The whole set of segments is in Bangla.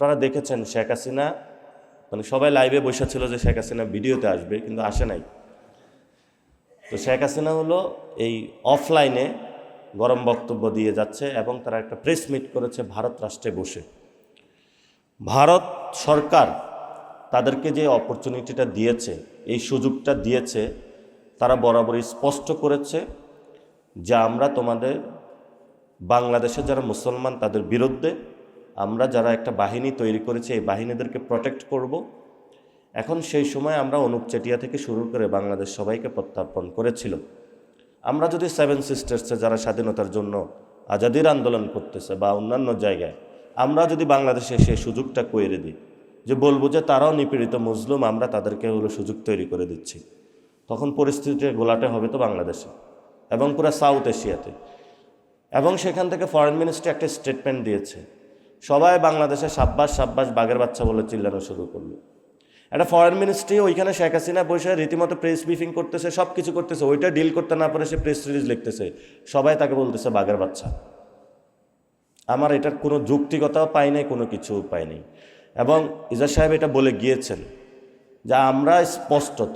আপনারা দেখেছেন শেখ হাসিনা, মানে সবাই লাইভে বসে ছিল যে শেখ হাসিনা ভিডিওতে আসবে, কিন্তু আসে নাই। তো শেখ হাসিনা হলো এই অফলাইনে গরম বক্তব্য দিয়ে যাচ্ছে এবং তারা একটা প্রেস মিট করেছে ভারত রাষ্ট্রে বসে। ভারত সরকার তাদেরকে যে অপরচুনিটিটা দিয়েছে, এই সুযোগটা দিয়েছে, তারা বরাবরই স্পষ্ট করেছে যে আমরা তোমাদের বাংলাদেশে যারা মুসলমান তাদের বিরুদ্ধে আমরা যারা একটা বাহিনী তৈরি করেছি, এই বাহিনীদেরকে প্রোটেক্ট করব। এখন সেই সময় আমরা অনুপ চেটিয়া থেকে শুরু করে বাংলাদেশ সবাইকে প্রত্যর্পণ করেছিল। আমরা যদি সেভেন সিস্টার্সে যারা স্বাধীনতার জন্য আজাদির আন্দোলন করতেছে বা অন্যান্য জায়গায়, আমরা যদি বাংলাদেশে সেই সুযোগটা করে দিই, যে বলবো যে তারাও নিপীড়িত মুসলিম, আমরা তাদেরকে হলো সুযোগ তৈরি করে দিচ্ছি, তখন পরিস্থিতিটা গোলাটে হবে তো বাংলাদেশে এবং পুরো সাউথ এশিয়াতে। এবং সেখান থেকে ফরেন মিনিস্ট্রি একটা স্টেটমেন্ট দিয়েছে, সবাই বাংলাদেশে সাব্বাস সাব্বাস বাঘের বাচ্চা বলে চিল্লানো শুরু করলো। একটা ফরেন মিনিস্ট্রি ওইখানে শেখ হাসিনা বসে রীতিমতো প্রেস ব্রিফিং করতেছে, সব কিছু করতেছে, ওইটা ডিল করতে না পারে সে প্রেস রিলিজ লিখতেছে, সবাই তাকে বলতেছে বাঘের বাচ্চা। আমার এটার কোনো যৌক্তিকতাও পাই নাই, কোনো কিছুও পাই নাই। এবং ইজাজ সাহেব এটা বলে গিয়েছেন যে আমরা স্পষ্টত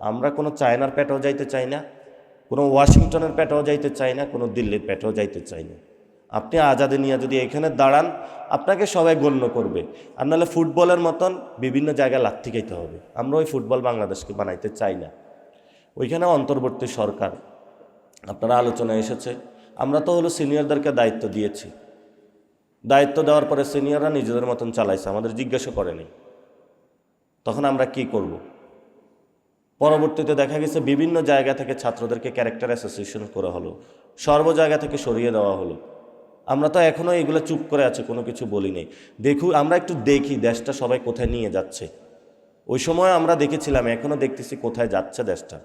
আমরা কোনো চায়নার পেটেও যাইতে চাই না, কোনো ওয়াশিংটনের পেটেও যাইতে চাই না, কোনো দিল্লির পেটেও যাইতে চাই না। আপনি আজাদি নিয়ে যদি এখানে দাঁড়ান, আপনাকে সবাই গণ্য করবে। আর নাহলে ফুটবলের মতন বিভিন্ন জায়গায় লাথি খাইতে হবে। আমরা ওই ফুটবল বাংলাদেশকে বানাইতে চাই না। ওইখানে অন্তর্বর্তী সরকার আপনারা আলোচনায় এসেছে, আমরা তো হলো সিনিয়রদেরকে দায়িত্ব দিয়েছি, দায়িত্ব দেওয়ার পরে সিনিয়ররা নিজেদের মতন চালাইছে, আমাদের জিজ্ঞাসা করেনি। তখন আমরা কি করব? পরবর্তীতে দেখা গেছে বিভিন্ন জায়গা থেকে ছাত্রদেরকে ক্যারেক্টার অ্যাসোসিয়েশন করা হলো, সর্ব জায়গা থেকে সরিয়ে দেওয়া হলো। আমরা তো এখনও এগুলো চুপ করে আছে, কোনো কিছু বলি নেই। আমরা একটু দেখি দেশটা সবাই কোথায় নিয়ে যাচ্ছে। ওই সময় আমরা দেখেছিলাম, এখনও দেখতেছি কোথায় যাচ্ছে দেশটা।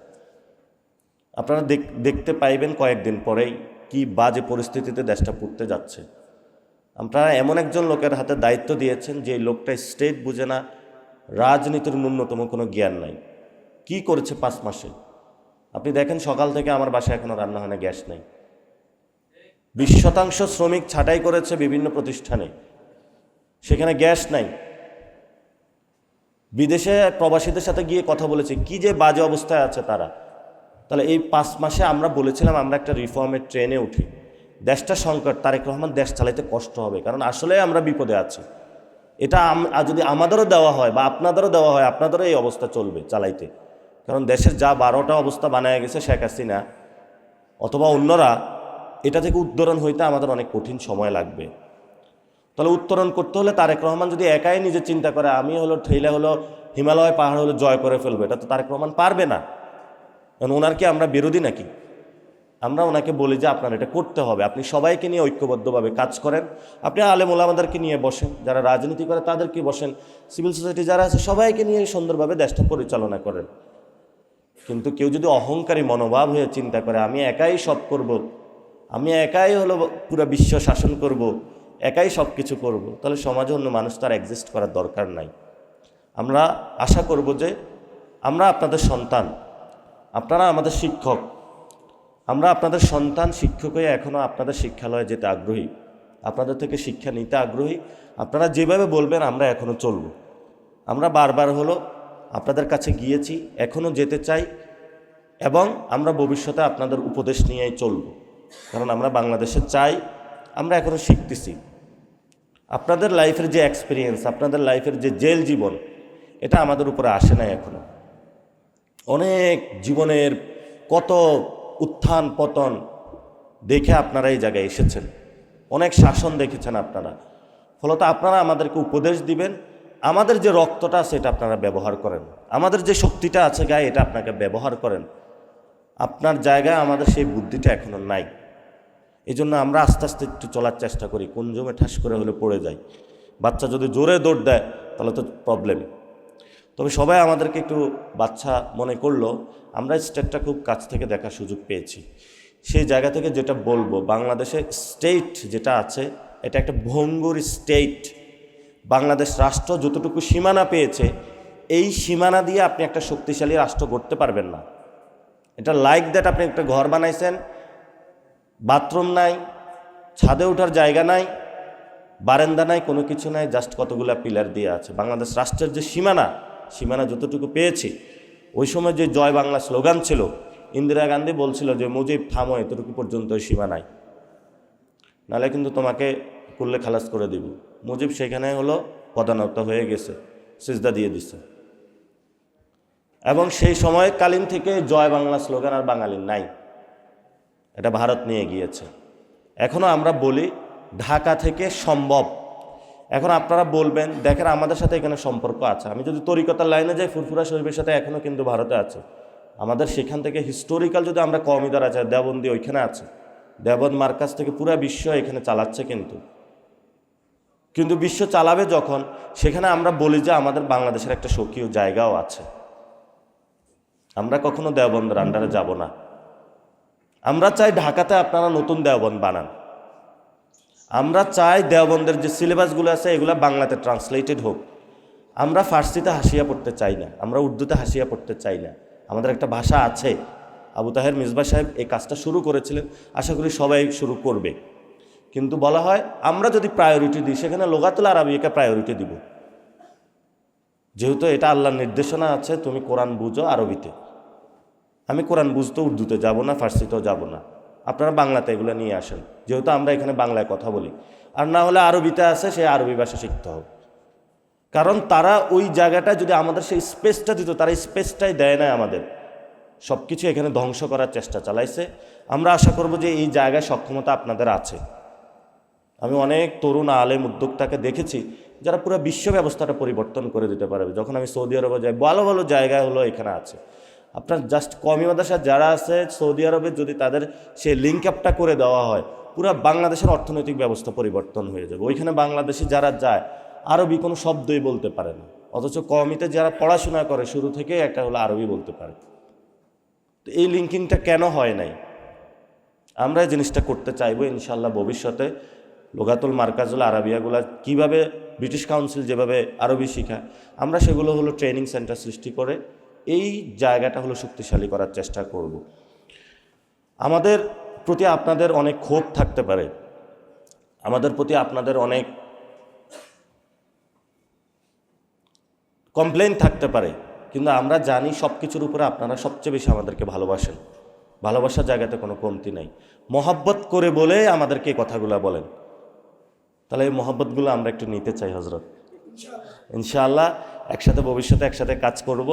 আপনারা দেখতে পাইবেন কয়েকদিন পরেই কি বাজে পরিস্থিতিতে দেশটা পড়তে যাচ্ছে। আপনারা এমন একজন লোকের হাতে দায়িত্ব দিয়েছেন যে লোকটা স্টেট বুঝে না, রাজনীতির ন্যূনতম কোনো জ্ঞান নাই। কি করেছে 5 মাসে আপনি দেখেন, সকাল থেকে আমার বাসায় এখনও রান্না হয় না, গ্যাস নাই। 20% শ্রমিক ছাঁটাই করেছে বিভিন্ন প্রতিষ্ঠানে, সেখানে গ্যাস নাই। বিদেশে প্রবাসীদের সাথে গিয়ে কথা বলেছে, কি যে বাজে অবস্থায় আছে তারা। তাহলে এই 5 মাসে আমরা বলেছিলাম আমরা একটা রিফর্মের ট্রেনে উঠি, দেশটা সংকট, তারেক রহমান দেশ চালাইতে কষ্ট হবে, কারণ আসলে আমরা বিপদে আছি। এটা যদি আমাদেরও দেওয়া হয় বা আপনাদেরও দেওয়া হয়, আপনাদেরও এই অবস্থা চলবে চালাইতে। কারণ দেশের যা 12টা অবস্থা বানায় গেছে শেখ হাসিনা অথবা অন্যরা, এটা থেকে উত্তরণ হইতে আমাদের অনেক কঠিন সময় লাগবে। তাহলে উত্তরণ করতে হলে তারেক রহমান যদি একাই নিজে চিন্তা করে আমি হলো ঠেলে হলো হিমালয় পাহাড় হলো জয় করে ফেলবে, এটা তো তারেক রহমান পারবে না। কারণ ওনার কি আমরা বিরোধী নাকি? আমরা ওনাকে বলি যে আপনার এটা করতে হবে, আপনি সবাইকে নিয়ে ঐক্যবদ্ধভাবে কাজ করেন। আপনি আলেম ওলামাদেরকে নিয়ে বসেন, যারা রাজনীতি করে তাদেরকে বসেন, সিভিল সোসাইটি যারা আছে সবাইকে নিয়ে সুন্দরভাবে দেশটা পরিচালনা করেন। কিন্তু কেউ যদি অহংকারী মনোভাব হয়ে চিন্তা করে আমি একাই সব করব, আমি একাই হলো পুরো বিশ্ব শাসন করব, একাই সব কিছু করব, তাহলে সমাজে অন্য মানুষ তার এক্সিস্ট করার দরকার নাই। আমরা আশা করব যে আমরা আপনাদের সন্তান, আপনারা আমাদের শিক্ষক, আমরা আপনাদের সন্তান, শিক্ষক হয়ে এখনও আপনাদের শিক্ষালয়ে যেতে আগ্রহী, আপনাদের থেকে শিক্ষা নিতে আগ্রহী। আপনারা যেভাবে বলবেন আমরা এখনও চলব। আমরা বারবার হলো আপনাদের কাছে গিয়েছি, এখনও যেতে চাই এবং আমরা ভবিষ্যতে আপনাদের উপদেশ নিয়েই চলব। কারণ আমরা বাংলাদেশে চাই, আমরা এখনও শিখতেছি। আপনাদের লাইফের যে এক্সপিরিয়েন্স, আপনাদের লাইফের যে জেল জীবন, এটা আমাদের উপরে আসে নাই এখনও। অনেক জীবনের কত উত্থান পতন দেখে আপনারা এই জায়গায় এসেছেন, অনেক শাসন দেখেছেন আপনারা। ফলত আপনারা আমাদেরকে উপদেশ দিবেন, আমাদের যে রক্তটা আছে এটা আপনারা ব্যবহার করেন, আমাদের যে শক্তিটা আছে গায়ে এটা আপনাকে ব্যবহার করেন। আপনার জায়গায় আমাদের সেই বুদ্ধিটা এখনও নাই। এই জন্য আমরা আস্তে আস্তে একটু চলার চেষ্টা করি, কোন জমে ঠাস করে হলে পড়ে যাই। বাচ্চা যদি জোরে দৌড় দেয় তাহলে তো প্রবলেম। তবে সবাই আমাদেরকে একটু বাচ্চা মনে করলো, আমরা স্টেটটা খুব কাছ থেকে দেখার সুযোগ পেয়েছি। সেই জায়গা থেকে যেটা বলবো, বাংলাদেশের স্টেট যেটা আছে এটা একটা ভঙ্গুর স্টেট। বাংলাদেশ রাষ্ট্র যতটুকু সীমানা পেয়েছে, এই সীমানা দিয়ে আপনি একটা শক্তিশালী রাষ্ট্র গড়তে পারবেন না। এটা লাইক দ্যাট আপনি একটা ঘর বানাইছেন, বাথরুম নাই, ছাদে ওঠার জায়গা নাই, বারান্দা নাই, কোনো কিছু নাই, জাস্ট কতগুলা পিলার দিয়ে আছে। বাংলাদেশ রাষ্ট্রের যে সীমানা যতটুকু পেয়েছি, ওই সময় যে জয় বাংলা স্লোগান ছিল, ইন্দিরা গান্ধী বলছিল যে মুজিব থামো, এতটুকু পর্যন্ত সীমানায়, নাহলে কিন্তু তোমাকে কুল্লে খালাস করে দিব। মুজিব সেখানে হলো পদানত হয়ে গেছে, সিজদা দিয়ে দিছে। এবং সেই সময়কালীন থেকে জয় বাংলা স্লোগান আর বাঙালির নাই, এটা ভারত নিয়ে গিয়েছে। এখনও আমরা বলি ঢাকা থেকে সম্ভব। এখন আপনারা বলবেন দেখেন আমাদের সাথে এখানে সম্পর্ক আছে। আমি যদি তরিকতার লাইনে যাই, ফুরফুরা শরীফের সাথে এখনও কিন্তু ভারতে আছে। আমাদের সেখান থেকে হিস্টোরিক্যাল যদি আমরা কওমিদার আছে, দেওবন্দি ওইখানে আছে, দেওবন্দ মার্কাজ থেকে পুরো বিশ্ব এখানে চালাচ্ছে। কিন্তু বিশ্ব চালাবে যখন, সেখানে আমরা বলি যে আমাদের বাংলাদেশের একটা স্বকীয় জায়গাও আছে। আমরা কখনো দেওবন্দের আন্ডারে যাব না। আমরা চাই ঢাকাতে আপনারা নতুন দেওবন্দ বানান। আমরা চাই দেওবন্দের যে সিলেবাসগুলো আছে এগুলো বাংলাতে ট্রান্সলেটেড হোক। আমরা ফার্সিতে হাসিয়া পড়তে চাই না, আমরা উর্দুতে হাসিয়া পড়তে চাই না। আমাদের একটা ভাষা আছে। আবু তাহের মিসবাহ সাহেব এই কাজটা শুরু করেছিলেন, আশা করি সবাই শুরু করবে। কিন্তু বলা হয় আমরা যদি প্রায়োরিটি দিই, সেখানে লোগাতুল আরবিয়াকে প্রায়োরিটি দিব। যেহেতু এটা আল্লাহর নির্দেশনা আছে, তুমি কোরআন বুঝো আরবিতে। আমি কোরআন বুঝতে উর্দুতে যাব না, ফার্সিতেও যাব না। আপনারা বাংলাতে এগুলো নিয়ে আসেন, যেহেতু আমরা এখানে বাংলায় কথা বলি। আর না হলে আরবিতে আছে, সে আরবি ভাষা শিখতে হবে। কারণ তারা ওই জায়গাটা যদি আমাদের সেই স্পেসটা দিত, তারা স্পেসটাই দেয় না আমাদের। সব কিছু এখানে ধ্বংস করার চেষ্টা চালাইছে। আমরা আশা করব যে এই জায়গায় সক্ষমতা আপনাদের আছে। আমি অনেক তরুণ আলেম উদ্যোক্তাকে দেখেছি যারা পুরো বিশ্ব ব্যবস্থাটা পরিবর্তন করে দিতে পারবে। যখন আমি সৌদি আরবে যাই, ভালো ভালো জায়গা হলো এখানে আছে। আপনার জাস্ট কওমি মাদ্রাসা যারা আছে সৌদি আরবে, যদি তাদের সেই লিঙ্ক আপটা করে দেওয়া হয়, পুরো বাংলাদেশের অর্থনৈতিক ব্যবস্থা পরিবর্তন হয়ে যাবে। ওইখানে বাংলাদেশি যারা যায় আরবি কোনো শব্দই বলতে পারে না, অথচ কওমিতে যারা পড়াশোনা করে শুরু থেকে একটা হলো আরবি বলতে পারে। তো এই লিঙ্কিংটা কেন হয় নাই? আমরা এই জিনিসটা করতে চাইবো ইনশাআল্লাহ ভবিষ্যতে। লোগাতুল মার্কাজুল আরবিয়াগুলা কিভাবে ব্রিটিশ কাউন্সিল যেভাবে আরবি শেখায়, আমরা সেগুলো হলো ট্রেনিং সেন্টার সৃষ্টি করে এই জায়গাটা হলো শক্তিশালী করার চেষ্টা করব। আমাদের প্রতি আপনাদের অনেক ক্ষোভ থাকতে পারে, আমাদের প্রতি আপনাদের অনেক কমপ্লেইন থাকতে পারে, কিন্তু আমরা জানি সব কিছুর উপরে আপনারা সবচেয়ে বেশি আমাদেরকে ভালোবাসেন। ভালোবাসার জায়গাতে কোনো কমতি নাই। মহব্বত করে বলে আমাদেরকে এই কথাগুলো বলেন। তাহলে এই মহব্বতগুলো আমরা একটু নিতে চাই হজরত। ইনশাআল্লাহ একসাথে ভবিষ্যতে একসাথে কাজ করব।